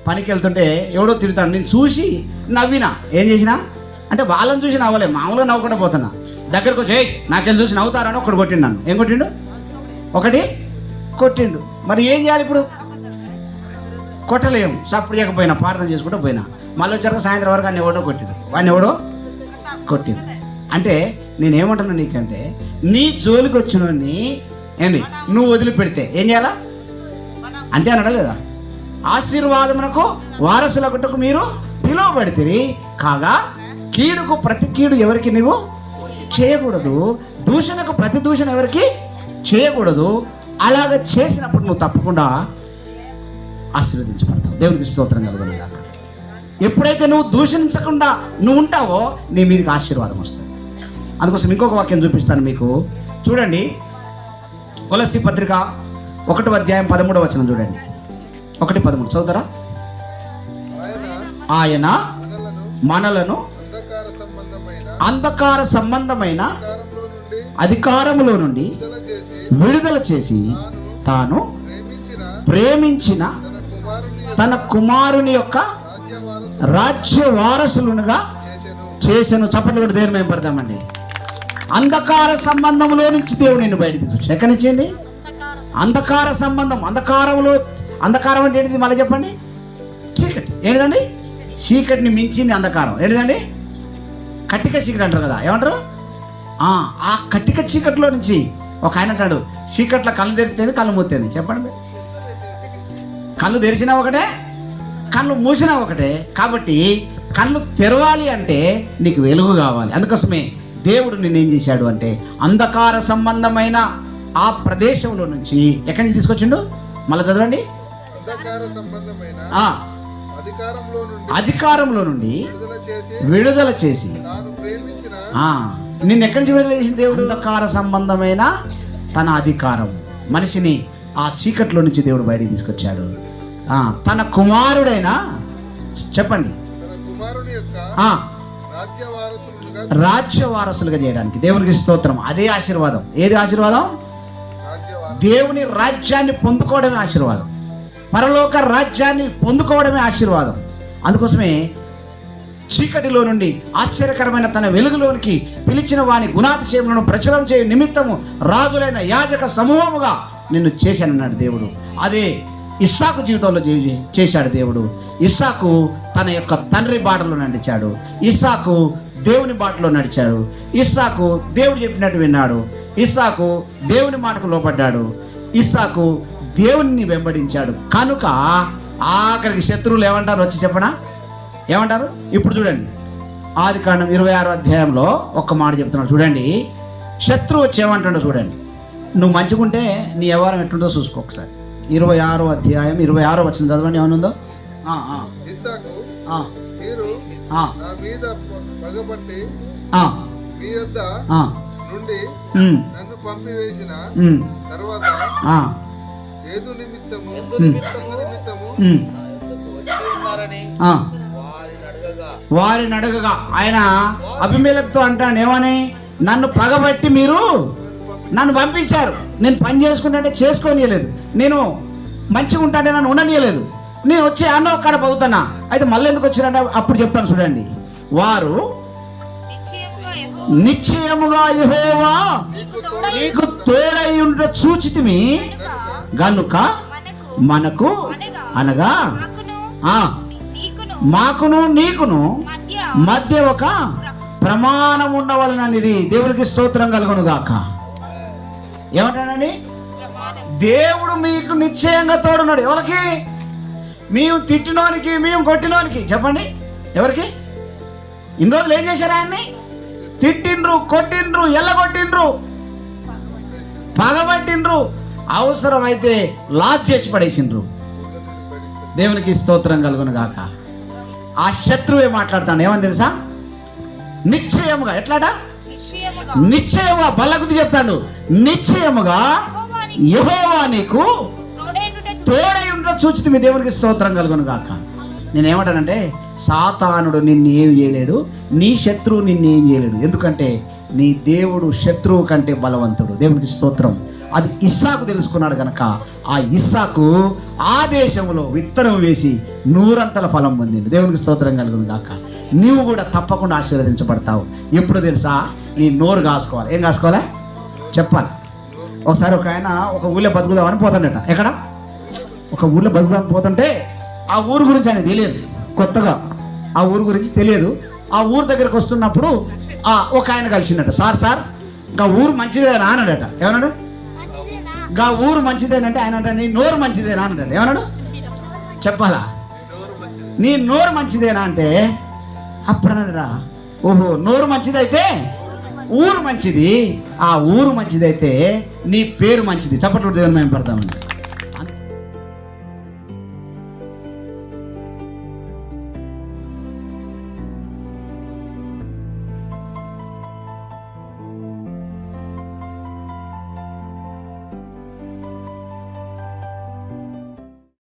పనికి వెళ్తుంటే ఎవడో తిడతాడు, నేను చూసి నవ్వినా. ఏం చేసినా అంటే వాళ్ళని చూసి నవ్వలే, మామూలుగా నవ్వకుండా పోతున్నా. దగ్గరకు వచ్చి నాకెళ్ళి చూసి నవ్వుతారని ఒకటి కొట్టిండు నన్ను. ఏం కొట్టిండు? ఒకటి కొట్టిండు. మరి ఏం చేయాలి ఇప్పుడు? కొట్టలేము. సప్పుడు చేయకపోయినా ప్రార్థన చేసుకుంటూ పోయినా. మళ్ళీ వచ్చాక సాయంత్రం వరకు వాడిని ఎవడో కొట్టిండు. అంటే నేనేమంటున్నా నీకంటే, నీ జోలికి వచ్చినోడిని ఏంటి నువ్వు వదిలిపెడితే ఏం చేయాలా? అంతే అనడా లేదా? ఆశీర్వాదమునకు వారసులకుటకు మీరు పిలువబడితే, కాగా కీడుకు ప్రతి కీడు ఎవరికి నువ్వు చేయకూడదు, దూషణకు ప్రతి దూషణ ఎవరికి చేయకూడదు. అలాగ చేసినప్పుడు నువ్వు తప్పకుండా ఆశీర్వదించబడతావు. దేవునికి స్తోత్రం కలుగును గాక. ఎప్పుడైతే నువ్వు దూషించకుండా నువ్వు ఉంటావో నీ మీదకి ఆశీర్వాదం వస్తుంది. అందుకోసం ఇంకొక వాక్యం చూపిస్తాను మీకు. చూడండి, కొలస్సీ పత్రిక 1వ అధ్యాయం 13వ వచనం చూడండి. 1:13 చదువుతారా? ఆయన మనలను అంధకార సంబంధమైన అధికారములో నుండి విడుదల చేసి తాను ప్రేమించిన తన కుమారుని యొక్క రాజ్య వారసులుగా చేసెను. చప్పట్లు కూడా దేవుని మేము పడతామండి. అంధకార సంబంధంలో నుంచి దేవుడు నిన్ను బయటకు తీసుకొచ్చాడు. ఎక్కడి నుంచి? అంధకార సంబంధం. అంధకారం అంటే ఏంటిది? మళ్ళీ చెప్పండి. చీకటి. ఏంటిదండి? చీకటిని మించింది అంధకారం. ఏంటిదండి? కట్టిక చీకటి అంటారు కదా, ఏమంటారు? ఆ కట్టిక చీకటిలో నుంచి ఒక ఆయన అంటాడు, చీకట్లో కళ్ళు తెరితేది కళ్ళు మూతేది. చెప్పండి. కళ్ళు తెరిచినా ఒకటే, కళ్ళు మూసినా ఒకటే. కాబట్టి కళ్ళు తెరవాలి అంటే నీకు వెలుగు కావాలి. అందుకోసమే దేవుడు నిన్నేం చేశాడు అంటే, అంధకార సంబంధమైన ఆ ప్రదేశంలో నుంచి ఎక్కడి నుంచి తీసుకొచ్చిండు? మళ్ళీ చదవండి. అధికారంలో నుండి విడుదల చేసి నిన్ను ఎక్కడి నుంచి విడుదల చేసింది దేవుడు? అంధకార సంబంధమైన తన అధికారం. మనిషిని ఆ చీకట్లో నుంచి దేవుడు బయటికి తీసుకొచ్చాడు. తన కుమారుడైన చెప్పండి రాజ్య వారసులుగా చేయడానికి. దేవునికి స్తోత్రం. అదే ఆశీర్వాదం. ఏది ఆశీర్వాదం? దేవుని రాజ్యాన్ని పొందుకోవడమే ఆశీర్వాదం. పరలోక రాజ్యాన్ని పొందుకోవడమే ఆశీర్వాదం. అందుకోసమే చీకటిలో నుండి ఆశ్చర్యకరమైన తన వెలుగులోనికి పిలిచిన వాని గుణాతిశయములను ప్రచురం చేయ నిమిత్తము రాజులైన యాజక సమూహముగా నిన్ను చేశానన్నాడు దేవుడు. అదే ఇస్సాకు జీవితంలో చేశాడు దేవుడు. ఇస్సాకు తన యొక్క తండ్రి బాటలో నడిచాడు. ఇస్సాకు దేవుని బాటలో నడిచాడు. ఇస్సాకు దేవుడు చెప్పినట్టు విన్నాడు. ఇస్సాకు దేవుని మాటకు లోపడ్డాడు. ఇస్సాకు దేవుని వెంబడించాడు. కనుక ఆఖరికి శత్రువులు ఏమంటారు? వచ్చి చెప్పనా? ఏమంటారు? ఇప్పుడు చూడండి, ఆదికాండం 26వ అధ్యాయంలో ఒక్క మాట చెప్తున్నాడు. చూడండి, శత్రువు వచ్చి ఏమంటాడో చూడండి. నువ్వు మంచిగుంటే నీ వ్యవహారం ఎట్లుందో చూసుకో ఒకసారి. 26వ అధ్యాయం 26వ వచనం చదవండి. ఏమనుందో? నా మీద పగబట్టి మీ యొద్ద నుండి నన్ను పంపివేసిన తర్వాత ఏదు నిమిత్తము వారిని అడగగా ఆయన అబీమెలెకుతో అంటాడు, ఏమని? నన్ను పగబట్టి మీరు నన్ను పంపించారు. నేను పని చేసుకుంటే చేసుకోనియలేదు, నేను మంచిగా ఉంటాంటే నన్ను ఉండనియలేదు, నేను వచ్చి అన్న ఒక్కడ పోతున్నా. అయితే మళ్ళీ ఎందుకు వచ్చారంటే అప్పుడు చెప్తాను చూడండి. వారు నిశ్చయముగా యెహోవా నీకు తోడై ఉండ చూచితిమి గనుక మనకు అనగా మాకును నీకును మధ్య ఒక ప్రమాణం ఉండవలనని దేవునికి స్తోత్రం కలుగును గాక. ఏమంటానండి? దేవుడు మీకు నిశ్చయంగా తోడున్నాడు. ఎవరికి? మేము తిట్టినోనికి, మేము కొట్టినోనికి. చెప్పండి, ఎవరికి? ఇన్ని రోజులు ఏం చేశారు? ఆయన్ని తిట్టిండ్రు, కొట్టిండ్రు, ఎల్లగొట్టిండ్రు, పగబట్టిండ్రు, అవసరమైతే లాజ్ చేసి పడేసిండ్రు. దేవునికి స్తోత్రం కలుగును గాక. ఆ శత్రువే మాట్లాడతాడు. ఏమని తెలుసా? నిశ్చయముగా. ఎట్లాట? నిశ్చయముగా. బల్లగుద్ది చెప్తాడు. నిశ్చయముగా యెహోవా నీకు తోడై ఉండ చూచితిమి. దేవునికి స్తోత్రం కలుగును గాక. నేనేమంటానంటే, సాతానుడు నిన్ను ఏమి చేయలేడు, నీ శత్రువు నిన్ను ఏం చేయలేడు. ఎందుకంటే నీ దేవుడు శత్రువు కంటే బలవంతుడు. దేవునికి స్తోత్రం. అది ఇస్సాకు తెలుసుకున్నాడు కనుక ఆ ఇస్సాకు ఆ దేశంలో విత్తనం వేసి 100 ఫలం పొందింది. దేవునికి స్తోత్రం కలుగును గాక. నీవు కూడా తప్పకుండా ఆశీర్వదించబడతావు. ఎప్పుడు తెలుసా? నీ నోరు కాసుకోవాలి. ఏం కాసుకోవాలి చెప్పాలి. ఒకసారి ఒక ఆయన ఒక ఊళ్ళో బతుకుదామని పోతాడట. ఎక్కడ? ఒక ఊళ్ళో బతుకుదామని పోతుంటే ఆ ఊరు గురించి ఆయన తెలియదు, కొత్తగా ఆ ఊరు గురించి తెలియదు. ఆ ఊరు దగ్గరకు వస్తున్నప్పుడు ఒక ఆయన కలిసిండట. సార్ గా ఊరు మంచిదేనా అన్నాడట. ఏమన్నాడు? గా ఊరు మంచిదేనంటే ఆయన అంటే నీ నోరు మంచిదేనా అన్నాడట. ఏమన్నాడు చెప్పాలా? నీ నోరు మంచిదేనా అంటే అప్పుడు అన్నాడట, ఓహో నోరు మంచిదైతే ఊరు మంచిది, ఆ ఊరు మంచిదైతే నీ పేరు మంచిది. చప్పట్లు దేవుని మేము పడతామండి.